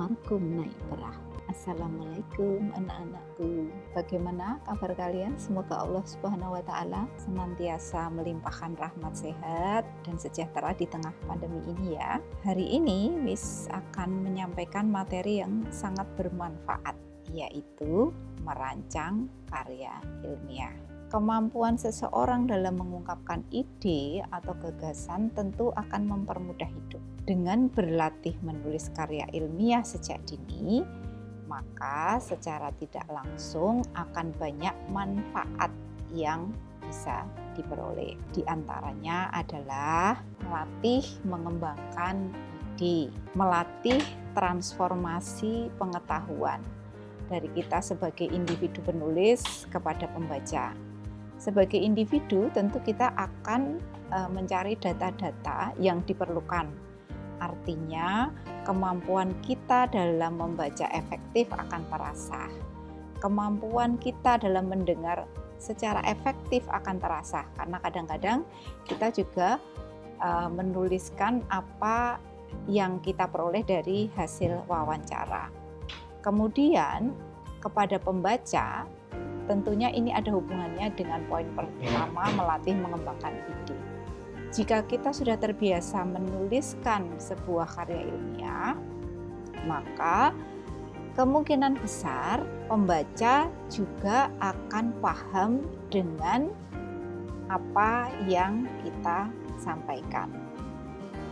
Markum naik perahu. Assalamualaikum anak-anakku. Bagaimana kabar kalian? Semoga Allah Subhanahu wa taala senantiasa melimpahkan rahmat sehat dan sejahtera di tengah pandemi ini ya. Hari ini Miss akan menyampaikan materi yang sangat bermanfaat, yaitu merancang karya ilmiah. Kemampuan seseorang dalam mengungkapkan ide atau gagasan tentu akan mempermudah hidup. Dengan berlatih menulis karya ilmiah sejak dini, maka secara tidak langsung akan banyak manfaat yang bisa diperoleh. Di antaranya adalah melatih mengembangkan ide, melatih transformasi pengetahuan dari kita sebagai individu penulis kepada pembaca. Sebagai individu tentu kita akan mencari data-data yang diperlukan. Artinya kemampuan kita dalam membaca efektif akan terasa. Kemampuan kita dalam mendengar secara efektif akan terasa. Karena kadang-kadang kita juga menuliskan apa yang kita peroleh dari hasil wawancara. Kemudian kepada pembaca, tentunya ini ada hubungannya dengan poin pertama, melatih mengembangkan ide. Jika kita sudah terbiasa menuliskan sebuah karya ilmiah, maka kemungkinan besar pembaca juga akan paham dengan apa yang kita sampaikan.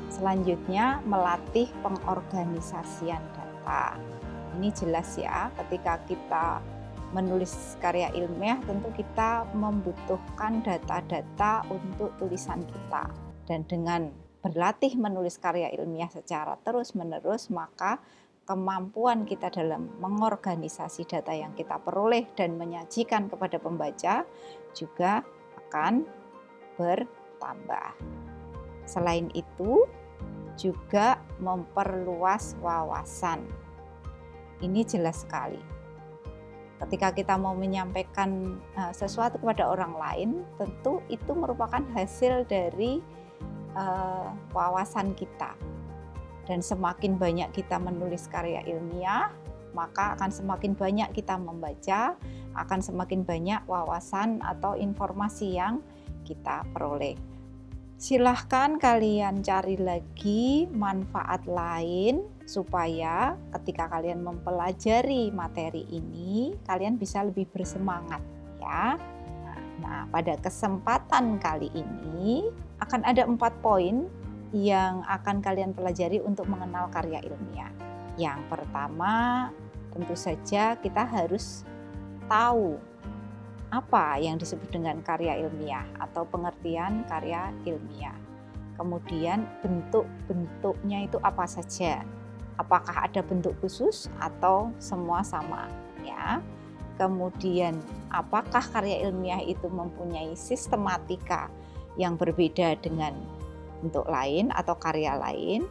Selanjutnya, melatih pengorganisasian data. Ini jelas ya, ketika kita menulis karya ilmiah tentu kita membutuhkan data-data untuk tulisan kita. Dan dengan berlatih menulis karya ilmiah secara terus-menerus, maka kemampuan kita dalam mengorganisasi data yang kita peroleh dan menyajikan kepada pembaca juga akan bertambah. Selain itu, juga memperluas wawasan. Ini jelas sekali. Ketika kita mau menyampaikan sesuatu kepada orang lain, tentu itu merupakan hasil dari wawasan kita. Dan semakin banyak kita menulis karya ilmiah, maka akan semakin banyak kita membaca, akan semakin banyak wawasan atau informasi yang kita peroleh. Silahkan kalian cari lagi manfaat lain supaya ketika kalian mempelajari materi ini, kalian bisa lebih bersemangat ya. Nah, pada kesempatan kali ini akan ada 4 poin yang akan kalian pelajari untuk mengenal karya ilmiah. Yang pertama, tentu saja kita harus tahu apa yang disebut dengan karya ilmiah atau pengertian karya ilmiah. Kemudian bentuk-bentuknya itu apa saja? Apakah ada bentuk khusus atau semua sama? Ya. Kemudian apakah karya ilmiah itu mempunyai sistematika yang berbeda dengan bentuk lain atau karya lain?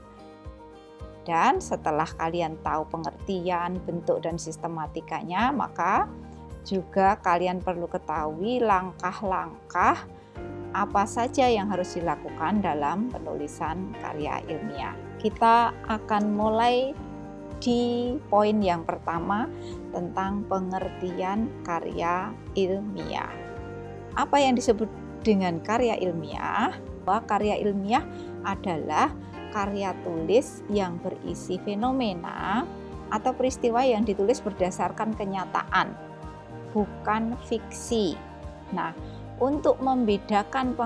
Dan setelah kalian tahu pengertian, bentuk dan sistematikanya, maka juga kalian perlu ketahui langkah-langkah apa saja yang harus dilakukan dalam penulisan karya ilmiah. Kita akan mulai di poin yang pertama tentang pengertian karya ilmiah. Apa yang disebut dengan karya ilmiah? Bahwa karya ilmiah adalah karya tulis yang berisi fenomena atau peristiwa yang ditulis berdasarkan kenyataan, bukan fiksi. Nah, untuk membedakan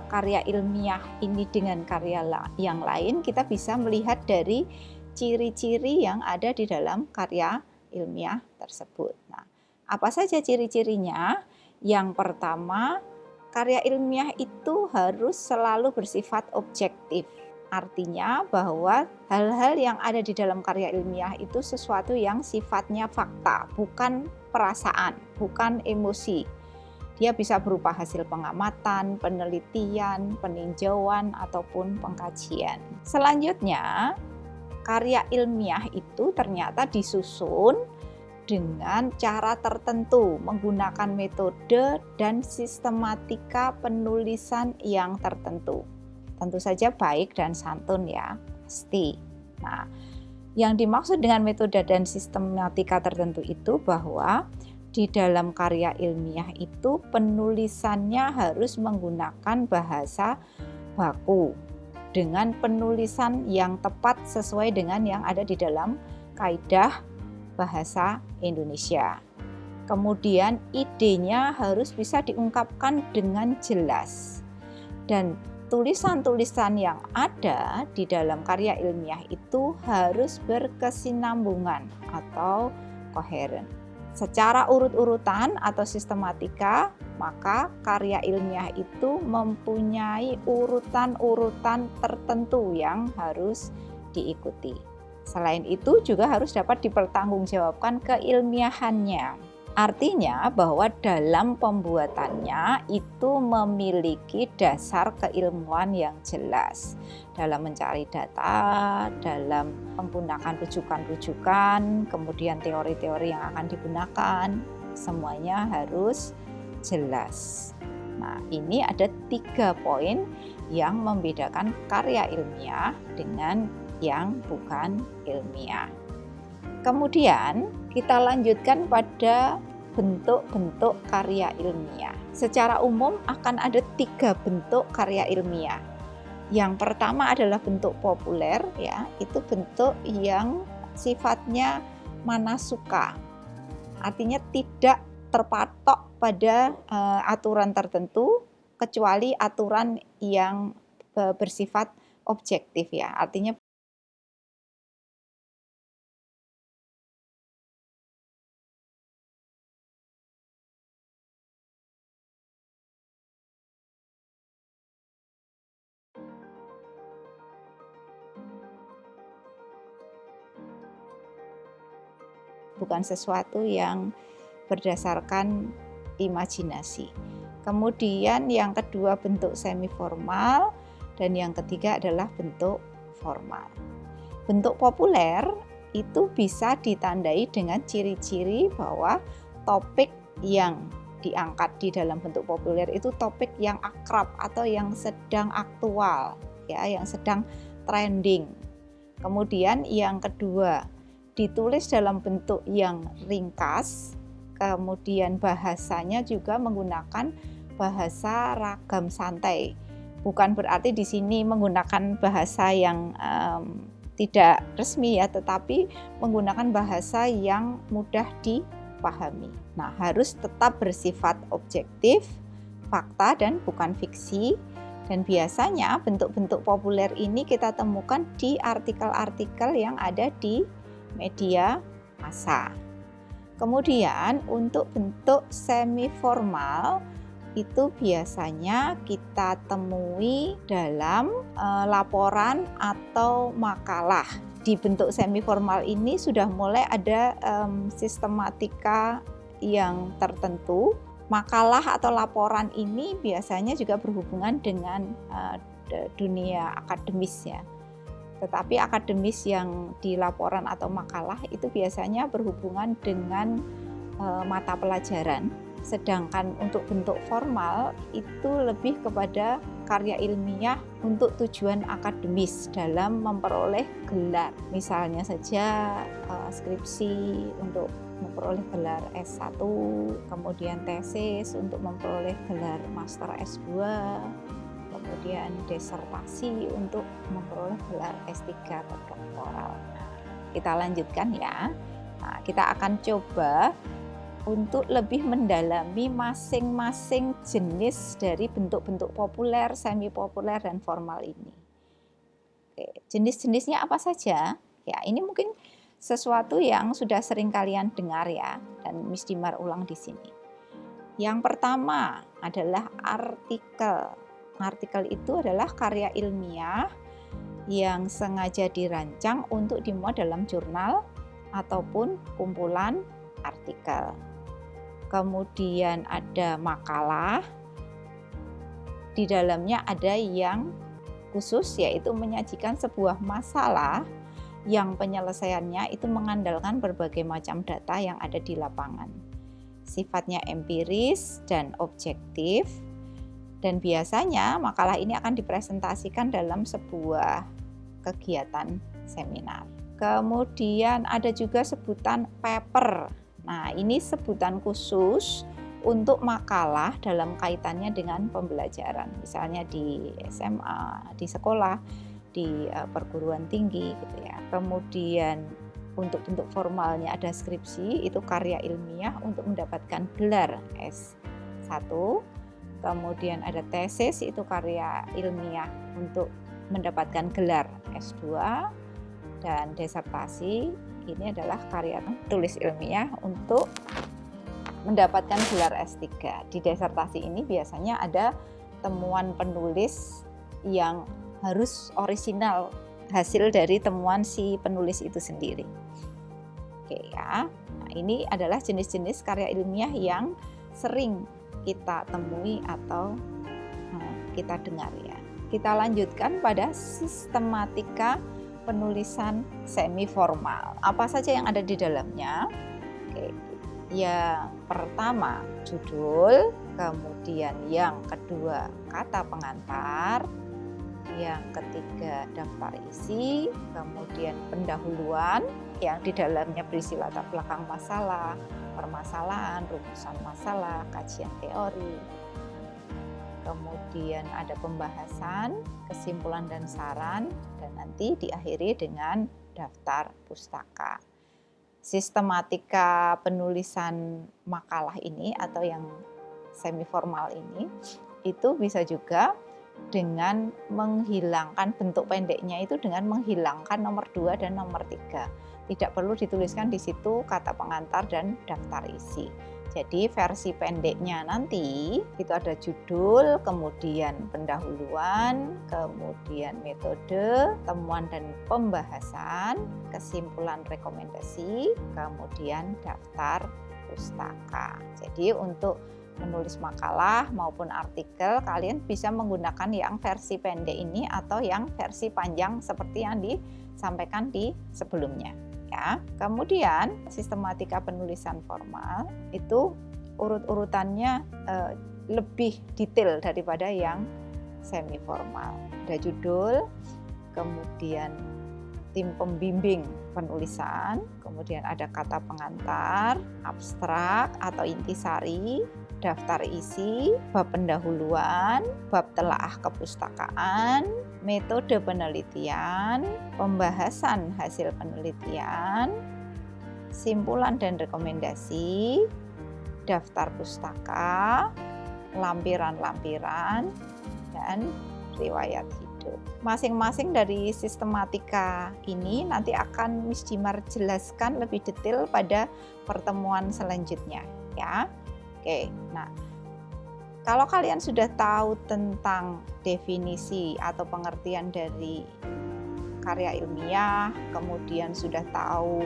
karya ilmiah ini dengan karya yang lain, kita bisa melihat dari ciri-ciri yang ada di dalam karya ilmiah tersebut. Nah, apa saja ciri-cirinya? Yang pertama, karya ilmiah itu harus selalu bersifat objektif. Artinya bahwa hal-hal yang ada di dalam karya ilmiah itu sesuatu yang sifatnya fakta, bukan perasaan, bukan emosi. Dia bisa berupa hasil pengamatan, penelitian, peninjauan, ataupun pengkajian. Selanjutnya, karya ilmiah itu ternyata disusun dengan cara tertentu, menggunakan metode dan sistematika penulisan yang tertentu. Tentu saja baik dan santun ya, pasti. Nah, Yang dimaksud dengan metode dan sistematika tertentu itu bahwa di dalam karya ilmiah itu penulisannya harus menggunakan bahasa baku dengan penulisan yang tepat sesuai dengan yang ada di dalam kaidah bahasa Indonesia. Kemudian idenya harus bisa diungkapkan dengan jelas. Dan tulisan-tulisan yang ada di dalam karya ilmiah itu harus berkesinambungan atau koheren. Secara urut-urutan atau sistematika, maka karya ilmiah itu mempunyai urutan-urutan tertentu yang harus diikuti. Selain itu juga harus dapat dipertanggungjawabkan keilmiahannya. Artinya bahwa dalam pembuatannya itu memiliki dasar keilmuan yang jelas dalam mencari data, dalam menggunakan rujukan-rujukan, kemudian teori-teori yang akan digunakan, semuanya harus jelas. Nah, ini ada 3 poin yang membedakan karya ilmiah dengan yang bukan ilmiah. Kemudian kita lanjutkan pada bentuk-bentuk karya ilmiah. Secara umum akan ada 3 bentuk karya ilmiah. Yang pertama adalah bentuk populer, ya, itu bentuk yang sifatnya manasuka. Artinya tidak terpatok pada aturan tertentu kecuali aturan yang bersifat objektif, ya. Artinya bukan sesuatu yang berdasarkan imajinasi. Kemudian yang kedua bentuk semi formal dan yang ketiga adalah bentuk formal. Bentuk populer itu bisa ditandai dengan ciri-ciri bahwa topik yang diangkat di dalam bentuk populer itu topik yang akrab atau yang sedang aktual, ya, yang sedang trending. Kemudian yang kedua, ditulis dalam bentuk yang ringkas, kemudian bahasanya juga menggunakan bahasa ragam santai. Bukan berarti di sini menggunakan bahasa yang tidak resmi, ya, tetapi menggunakan bahasa yang mudah dipahami. Nah, harus tetap bersifat objektif, fakta dan bukan fiksi. Dan biasanya bentuk-bentuk populer ini kita temukan di artikel-artikel yang ada di media massa. Kemudian untuk bentuk semi formal itu biasanya kita temui dalam laporan atau makalah. Di bentuk semi formal ini sudah mulai ada sistematika yang tertentu. Makalah atau laporan ini biasanya juga berhubungan dengan dunia akademis, ya. Tetapi akademis yang di laporan atau makalah itu biasanya berhubungan dengan mata pelajaran. Sedangkan untuk bentuk formal itu lebih kepada karya ilmiah untuk tujuan akademis dalam memperoleh gelar. Misalnya saja skripsi untuk memperoleh gelar S1, kemudian tesis untuk memperoleh gelar master S2, kemudian disertasi untuk memperoleh gelar S3 atau doktoral. Kita lanjutkan, ya. Nah, kita akan coba untuk lebih mendalami masing-masing jenis dari bentuk-bentuk populer, semi populer dan formal ini. Oke, jenis-jenisnya apa saja? Ya, ini mungkin sesuatu yang sudah sering kalian dengar, ya, dan Miss Dimar ulang di sini. Yang pertama adalah artikel. Artikel itu adalah karya ilmiah yang sengaja dirancang untuk dimuat dalam jurnal ataupun kumpulan artikel. Kemudian ada makalah. Di dalamnya ada yang khusus, yaitu menyajikan sebuah masalah yang penyelesaiannya itu mengandalkan berbagai macam data yang ada di lapangan. Sifatnya empiris dan objektif. Dan biasanya makalah ini akan dipresentasikan dalam sebuah kegiatan seminar. Kemudian ada juga sebutan paper. Nah, ini sebutan khusus untuk makalah dalam kaitannya dengan pembelajaran. Misalnya di SMA, di sekolah, di perguruan tinggi gitu ya. Kemudian untuk bentuk formalnya ada skripsi, itu karya ilmiah untuk mendapatkan gelar S1. Kemudian ada tesis, itu karya ilmiah untuk mendapatkan gelar S2. Dan disertasi ini adalah karya tulis ilmiah untuk mendapatkan gelar S3. Di disertasi ini biasanya ada temuan penulis yang harus orisinal, hasil dari temuan si penulis itu sendiri. Oke ya. Nah, ini adalah jenis-jenis karya ilmiah yang sering kita temui atau kita dengar ya. Kita lanjutkan pada sistematika penulisan semi formal. Apa saja yang ada di dalamnya? Oke. Yang pertama judul, kemudian yang kedua kata pengantar, yang ketiga daftar isi, kemudian pendahuluan yang di dalamnya berisi latar belakang masalah, permasalahan, rumusan masalah, kajian teori. Kemudian ada pembahasan, kesimpulan dan saran, dan nanti diakhiri dengan daftar pustaka. Sistematika penulisan makalah ini atau yang semi formal ini itu bisa juga dengan menghilangkan bentuk pendeknya, itu dengan menghilangkan nomor 2 dan nomor 3. Tidak perlu dituliskan di situ kata pengantar dan daftar isi. Jadi versi pendeknya nanti itu ada judul, kemudian pendahuluan, kemudian metode, temuan dan pembahasan, kesimpulan rekomendasi, kemudian daftar pustaka. Jadi untuk menulis makalah maupun artikel kalian bisa menggunakan yang versi pendek ini atau yang versi panjang seperti yang disampaikan di sebelumnya. Ya, kemudian sistematika penulisan formal itu urut-urutannya lebih detail daripada yang semi formal. Ada judul, kemudian tim pembimbing penulisan, kemudian ada kata pengantar, abstrak atau intisari, daftar isi, bab pendahuluan, bab telaah kepustakaan, metode penelitian, pembahasan hasil penelitian, simpulan dan rekomendasi, daftar pustaka, lampiran-lampiran, dan riwayat hidup. Masing-masing dari sistematika ini nanti akan Miss Dimar jelaskan lebih detail pada pertemuan selanjutnya ya. Oke, nah kalau kalian sudah tahu tentang definisi atau pengertian dari karya ilmiah, kemudian sudah tahu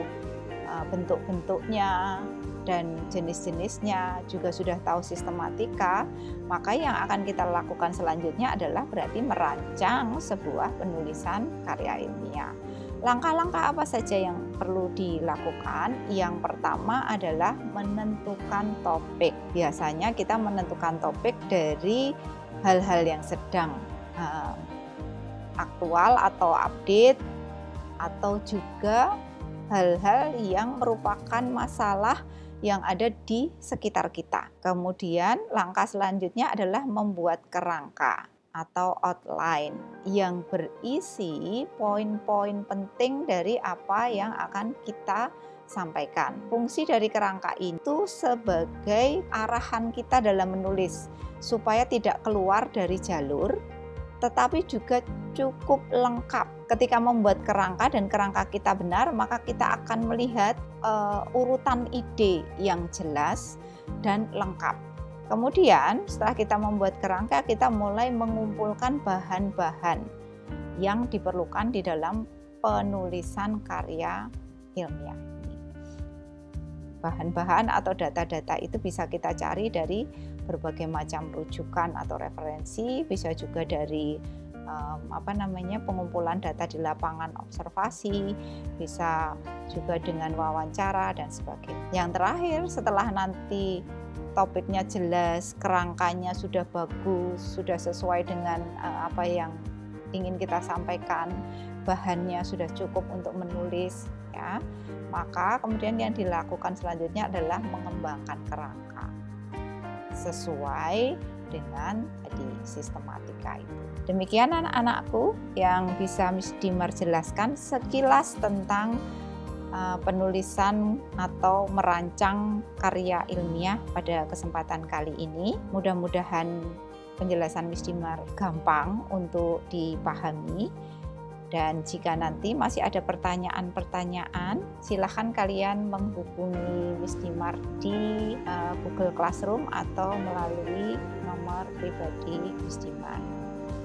bentuk-bentuknya dan jenis-jenisnya, juga sudah tahu sistematika, maka yang akan kita lakukan selanjutnya adalah berarti merancang sebuah penulisan karya ilmiah. Langkah-langkah apa saja yang perlu dilakukan? Yang pertama adalah menentukan topik. Biasanya kita menentukan topik dari hal-hal yang sedang aktual atau update, atau juga hal-hal yang merupakan masalah yang ada di sekitar kita. Kemudian langkah selanjutnya adalah membuat kerangka atau outline yang berisi poin-poin penting dari apa yang akan kita sampaikan. Fungsi dari kerangka itu sebagai arahan kita dalam menulis supaya tidak keluar dari jalur, tetapi juga cukup lengkap. Ketika membuat kerangka dan kerangka kita benar, maka kita akan melihat urutan ide yang jelas dan lengkap. Kemudian setelah kita membuat kerangka, kita mulai mengumpulkan bahan-bahan yang diperlukan di dalam penulisan karya ilmiah ini. Bahan-bahan atau data-data itu bisa kita cari dari berbagai macam rujukan atau referensi, bisa juga dari pengumpulan data di lapangan observasi, bisa juga dengan wawancara dan sebagainya. Yang terakhir, setelah nanti topiknya jelas, kerangkanya sudah bagus, sudah sesuai dengan apa yang ingin kita sampaikan, bahannya sudah cukup untuk menulis ya, maka kemudian yang dilakukan selanjutnya adalah mengembangkan kerangka sesuai dengan tadi sistematika itu. Demikian anak-anakku yang bisa Miss Dimar jelaskan sekilas tentang penulisan atau merancang karya ilmiah pada kesempatan kali ini. Mudah-mudahan penjelasan Miss Dimar gampang untuk dipahami. Dan jika nanti masih ada pertanyaan-pertanyaan, silahkan kalian menghubungi Miss Dimar di Google Classroom atau melalui nomor pribadi Miss Dimar.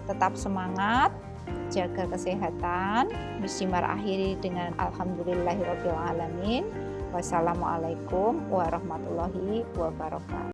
Tetap semangat, jaga kesehatan. Miss Dimar akhiri dengan alhamdulillahirabbil alamin. Wassalamualaikum warahmatullahi wabarakatuh.